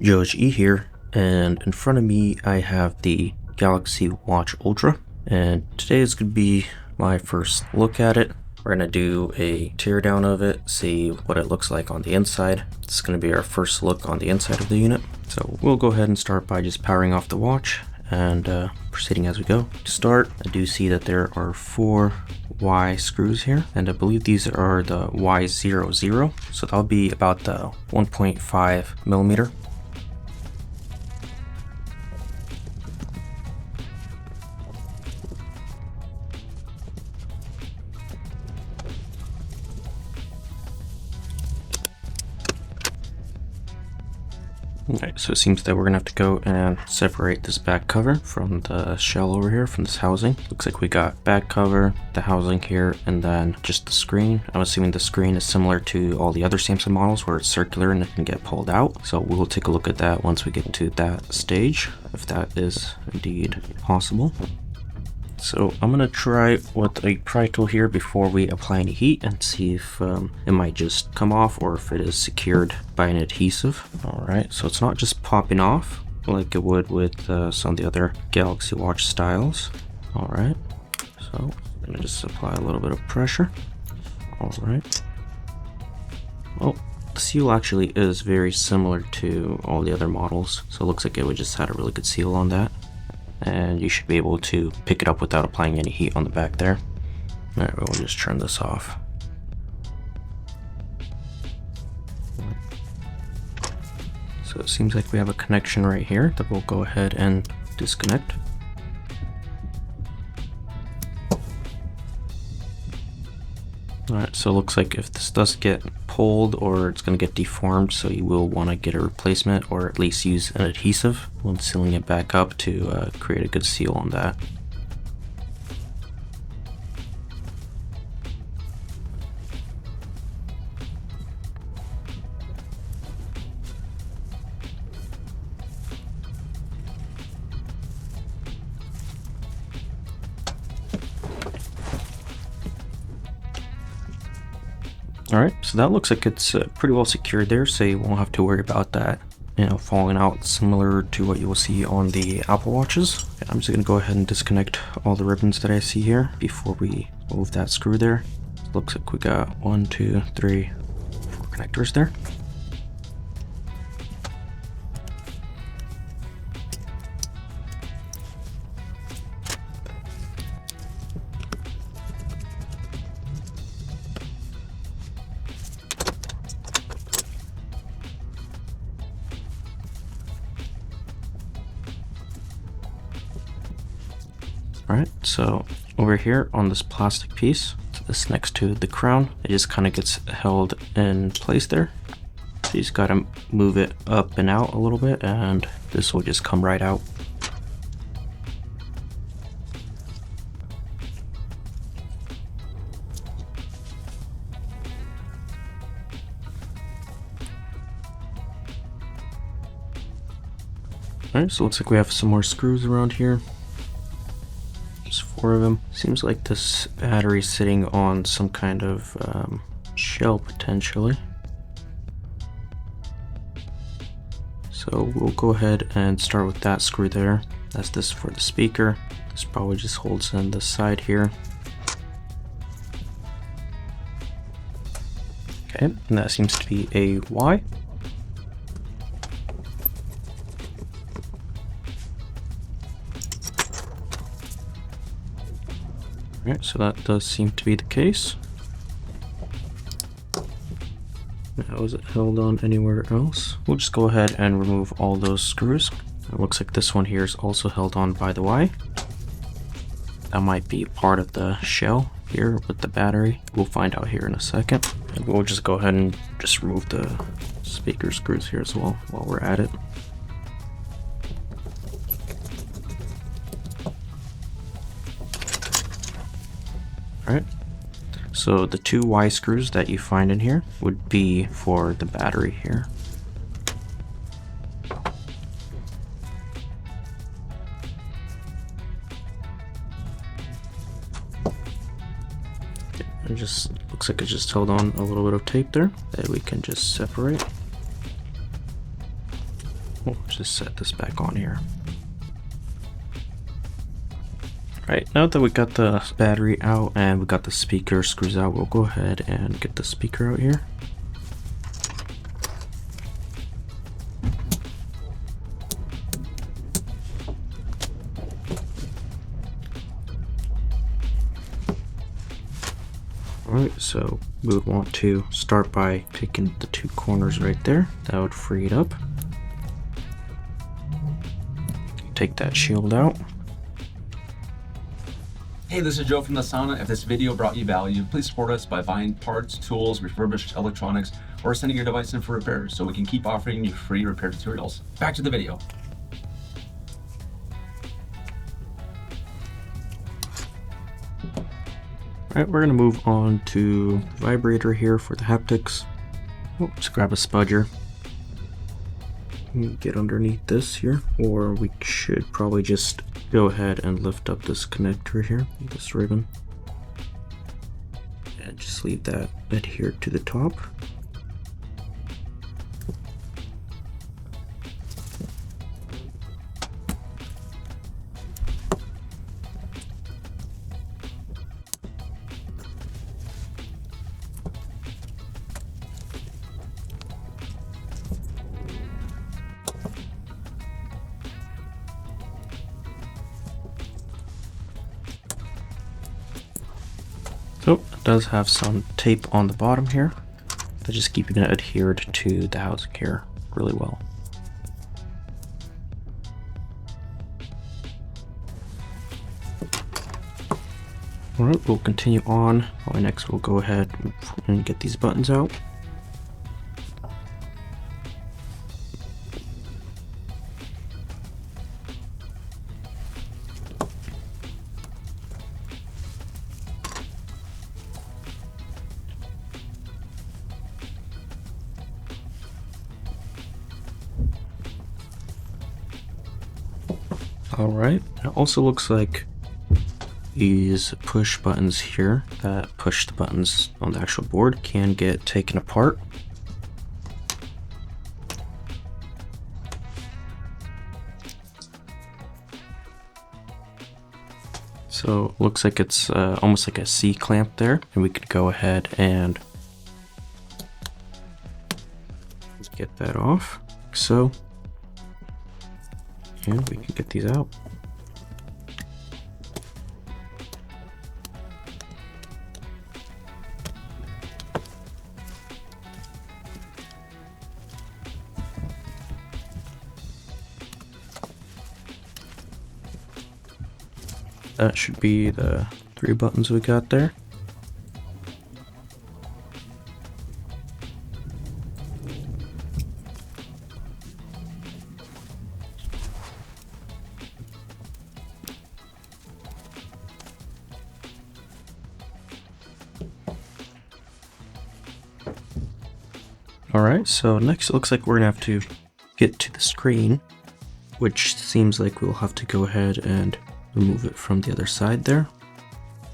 JoesGE here, and in front of me I have the Galaxy Watch Ultra, and today is going to be my first look at it. We're going to do a teardown of it, see what it looks like on the inside. It's going to be our first look on the inside of the unit. So we'll go ahead and start by just powering off the watch and proceeding as we go. To start, I do see that there are 4 Y screws here, and I believe these are the Y00, so that'll be about the 1.5 millimeter. Alright, so it seems that we're gonna have to go and separate this back cover from the shell over here, from this housing. Looks like we got back cover, the housing here, and then just the screen. I'm assuming the screen is similar to all the other Samsung models where it's circular and it can get pulled out. So we'll take a look at that once we get to that stage, if that is indeed possible. So I'm gonna try with a pry tool here before we apply any heat and see if it might just come off or if it is secured by an adhesive. All right, so it's not just popping off like it would with some of the other Galaxy Watch styles. All right, so I'm gonna just apply a little bit of pressure. All right. Well, the seal actually is very similar to all the other models, so it looks like it would just had a really good seal on that. And you should be able to pick it up without applying any heat on the back there. All right, we'll just turn this off. So it seems like we have a connection right here that we'll go ahead and disconnect. Alright, so it looks like if this does get pulled or it's going to get deformed, so you will want to get a replacement or at least use an adhesive when sealing it back up to create a good seal on that. Alright, so that looks like it's pretty well secured there, so you won't have to worry about that, falling out, similar to what you will see on the Apple Watches. Okay, I'm just going to go ahead and disconnect all the ribbons that I see here before we move that screw there. Looks like we got 1, 2, 3, 4 connectors there. Alright, so over here on this plastic piece, so this next to the crown, it just kind of gets held in place there. So you just got to move it up and out a little bit and this will just come right out. Alright, so it looks like we have some more screws around here. 4 of them. Seems like this battery's sitting on some kind of shell potentially. So we'll go ahead and start with that screw there. That's this for the speaker. This probably just holds in the side here. Okay, and that seems to be a Y. Alright, so that does seem to be the case. Now, is it held on anywhere else? We'll just go ahead and remove all those screws. It looks like this one here is also held on by the Y. That might be part of the shell here with the battery. We'll find out here in a second. And we'll just go ahead and just remove the speaker screws here as well while we're at it. Alright, so the 2 Y screws that you find in here would be for the battery here. It just looks like it just held on a little bit of tape there that we can just separate. We'll just set this back on here. Right, now that we got the battery out and we got the speaker screws out, we'll go ahead and get the speaker out here. Alright, so we would want to start by picking the two corners right there. That would free it up. Take that shield out. Hey, this is Joe from the Sauna. If this video brought you value, please support us by buying parts, tools, refurbished electronics, or sending your device in for repairs so we can keep offering you free repair tutorials. Back to the video. Alright, we're going to move on to the vibrator here for the haptics. Let's grab a spudger. Get underneath this here, or we should probably just go ahead and lift up this connector here, this ribbon, and just leave that adhered to the top. So it does have some tape on the bottom here, but just keeping it adhered to the housing here really well. Alright, we'll continue on. Next we'll go ahead and get these buttons out. Alright, it also looks like these push buttons here that push the buttons on the actual board can get taken apart. So it looks like it's almost like a C-clamp there, and we could go ahead and get that off, like so. And we can get these out. That should be the 3 buttons we got there. Alright, so next it looks like we're gonna have to get to the screen, which seems like we'll have to go ahead and remove it from the other side there.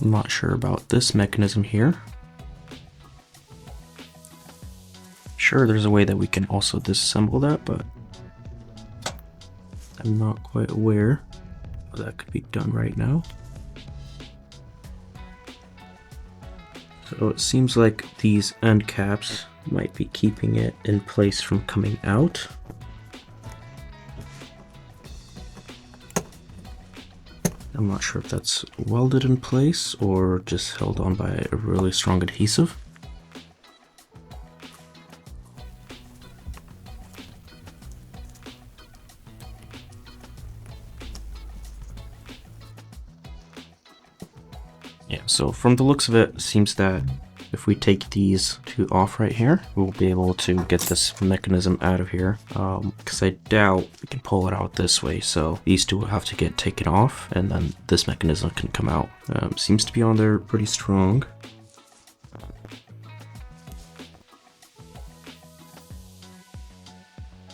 I'm not sure about this mechanism here. Sure, there's a way that we can also disassemble that, but I'm not quite aware how that could be done right now. So it seems like these end caps might be keeping it in place from coming out. I'm not sure if that's welded in place or just held on by a really strong adhesive. Yeah, so from the looks of it, it seems that if we take these two off right here, we'll be able to get this mechanism out of here, because I doubt we can pull it out this way, so these two will have to get taken off and then this mechanism can come out. Seems to be on there pretty strong.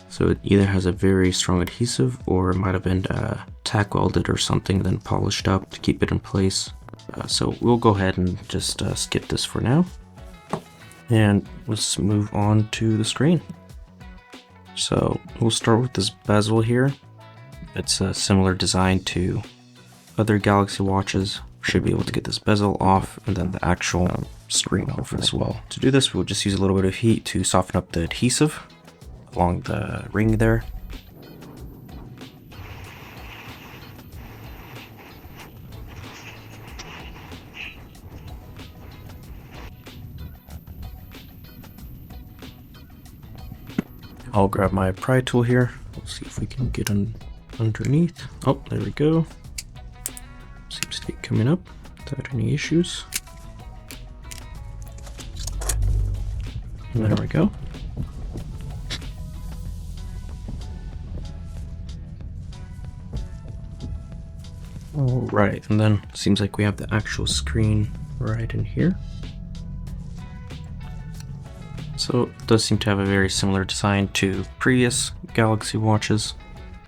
So it either has a very strong adhesive or it might have been tack welded or something, then polished up to keep it in place. So we'll go ahead and just skip this for now. And let's move on to the screen. So we'll start with this bezel here. It's a similar design to other Galaxy watches. Should be able to get this bezel off and then the actual screen off as well. To do this, we'll just use a little bit of heat to soften up the adhesive along the ring there. I'll grab my pry tool here. We'll see if we can get underneath. Oh, there we go. Seems to be coming up without any issues. And there we go. Alright, and then seems like we have the actual screen right in here. So it does seem to have a very similar design to previous Galaxy watches.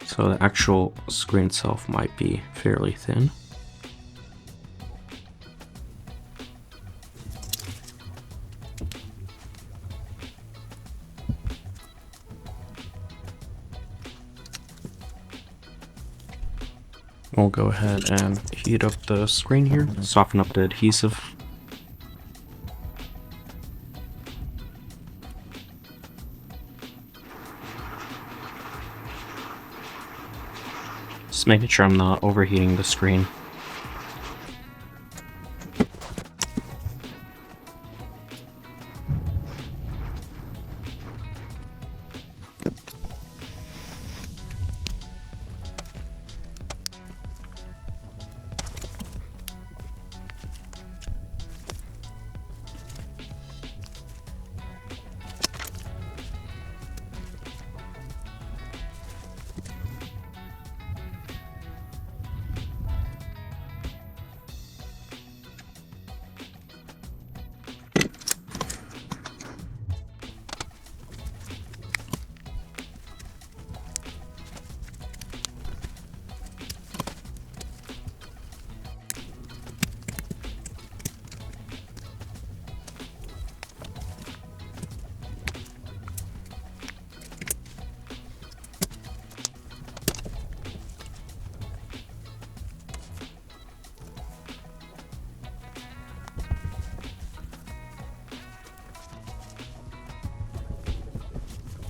So the actual screen itself might be fairly thin. We'll go ahead and heat up the screen here, soften up the adhesive. Just making sure I'm not overheating the screen.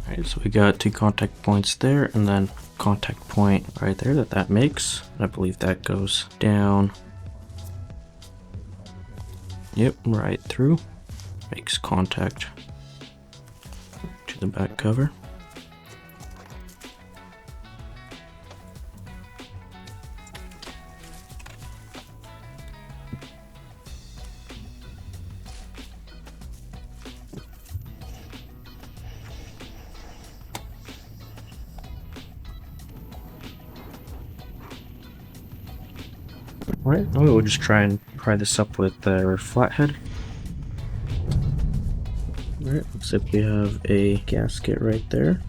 Alright, so we got 2 contact points there, and then contact point right there that makes. I believe that goes down. Yep, right through. Makes contact to the back cover. Alright, now we'll just try and pry this up with our flathead. Alright, looks like we have a gasket right there.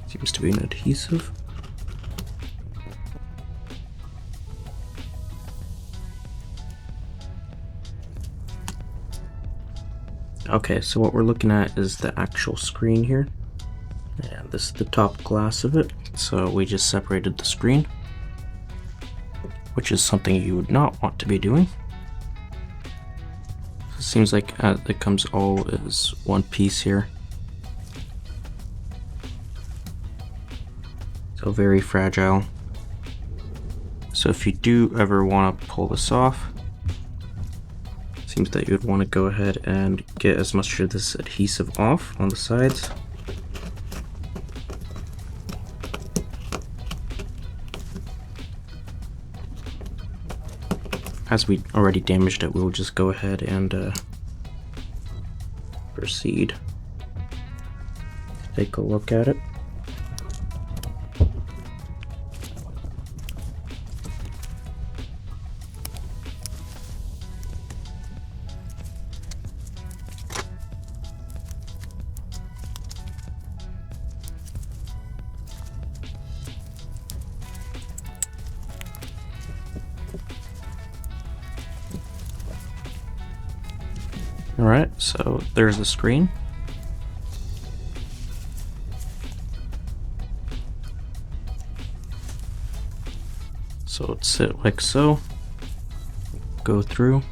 Seems to be an adhesive. Okay, so what we're looking at is the actual screen here, and this is the top glass of it. So we just separated the screen, which is something you would not want to be doing. It seems like it comes all as one piece here. So very fragile. So if you do ever want to pull this off, seems that you would want to go ahead and get as much of this adhesive off on the sides. As we already damaged it, we'll just go ahead and proceed. Take a look at it. All right, so there's the screen. So let's sit like so, go through,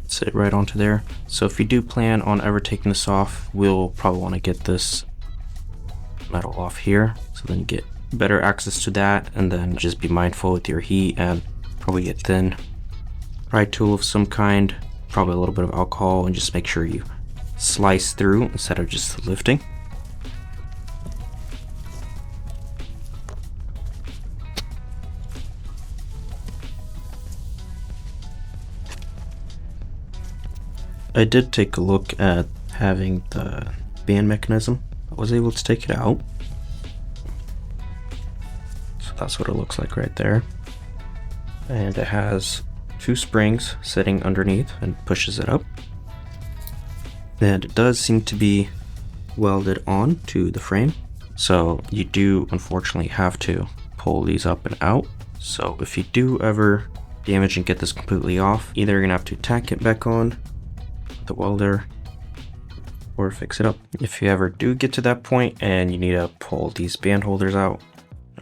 sit right onto there. So if you do plan on ever taking this off, we'll probably want to get this metal off here, so then you get better access to that, and then just be mindful with your heat and probably get thin pry tool of some kind, probably a little bit of alcohol, and just make sure you slice through instead of just lifting. I did take a look at having the band mechanism. I was able to take it out. So that's what it looks like right there. And it has 2 springs sitting underneath and pushes it up. And it does seem to be welded on to the frame. So you do unfortunately have to pull these up and out. So if you do ever damage and get this completely off, either you're gonna have to tack it back on the welder or fix it up. If you ever do get to that point and you need to pull these band holders out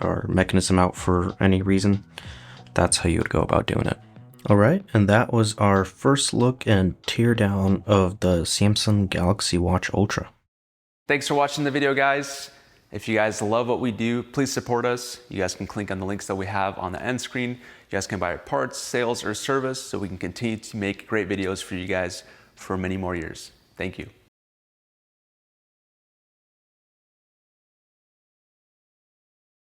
or mechanism out for any reason, that's how you would go about doing it. Alright, and that was our first look and teardown of the Samsung Galaxy Watch Ultra. Thanks for watching the video, guys. If you guys love what we do, please support us. You guys can click on the links that we have on the end screen. You guys can buy parts, sales, or service so we can continue to make great videos for you guys for many more years. Thank you.